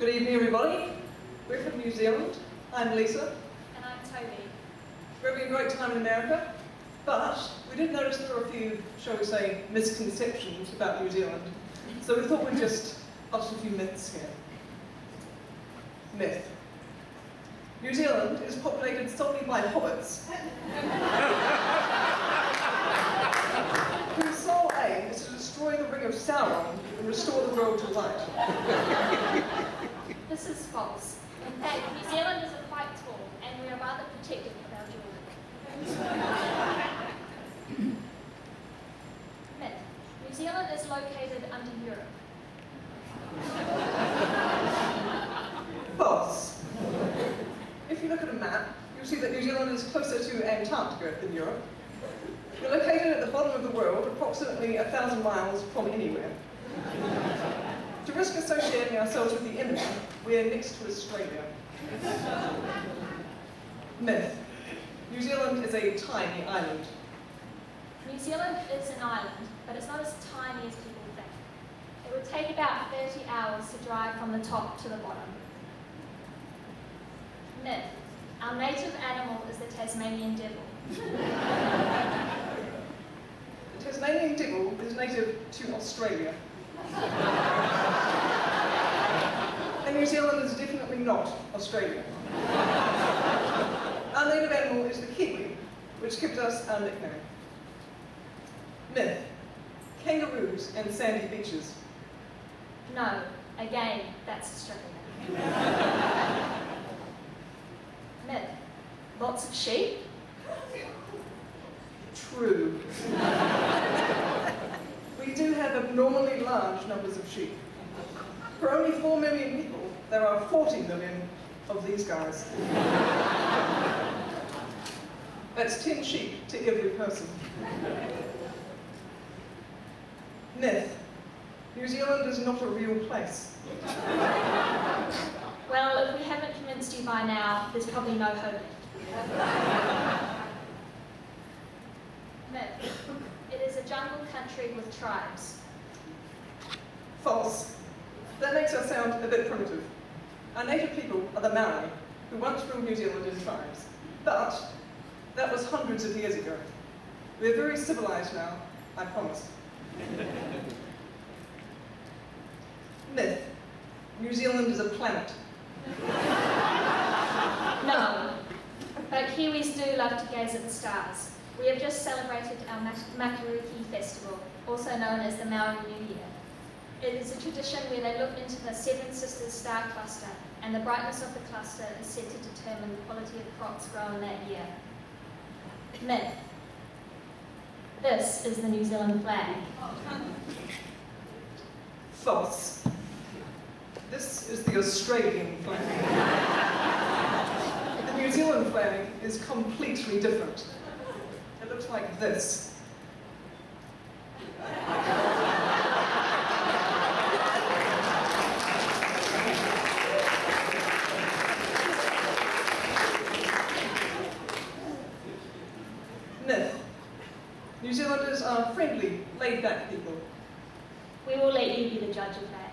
Good evening, everybody. We're from New Zealand. I'm Lisa. And I'm Toby. We're having a great time in America, but we did notice there were a few, shall we say, misconceptions about New Zealand. So we thought we'd just bust a few myths here. Myth. New Zealand is populated solely by hobbits, whose sole aim is to destroy the Ring of Sauron and restore the world to light. This is false. In fact, New Zealand is quite tall, and we are rather protective of our jewellery. Myth. New Zealand is located under Europe. False. If you look at a map, you'll see that New Zealand is closer to Antarctica than Europe. We're located at the bottom of the world, approximately 1,000 miles from anywhere. To risk associating ourselves with the enemy, we're next to Australia. Myth. New Zealand is a tiny island. New Zealand is an island, but it's not as tiny as people think. It would take about 30 hours to drive from the top to the bottom. Myth. Our native animal is the Tasmanian devil. The Tasmanian devil is native to Australia. And New Zealand is definitely not Australia. Our native animal is the kiwi, which gives us our nickname. Myth. Kangaroos and sandy beaches. No, again, that's Australia. Myth. Lots of sheep. True. We do have abnormally large numbers of sheep. For only 4 million people, there are 40 million of these guys. That's 10 sheep to every person. Myth. New Zealand is not a real place. Well, if we haven't convinced you by now, there's probably no hope. Myth. It is a jungle country with tribes. False. That makes us sound a bit primitive. Our native people are the Maori, who once ruled New Zealand in tribes. But that was hundreds of years ago. We're very civilized now, I promise. Myth. New Zealand is a planet. No, but Kiwis do love to gaze at the stars. We have just celebrated our Makariki festival, also known as the Maori New Year. It is a tradition where they look into the Seven Sisters star cluster, and the brightness of the cluster is said to determine the quality of crops grown that year. Myth. This is the New Zealand flag. False. This is the Australian flag. The New Zealand flag is completely different. It looks like this. Myth. New Zealanders are friendly, laid-back people. We will let you be the judge of that.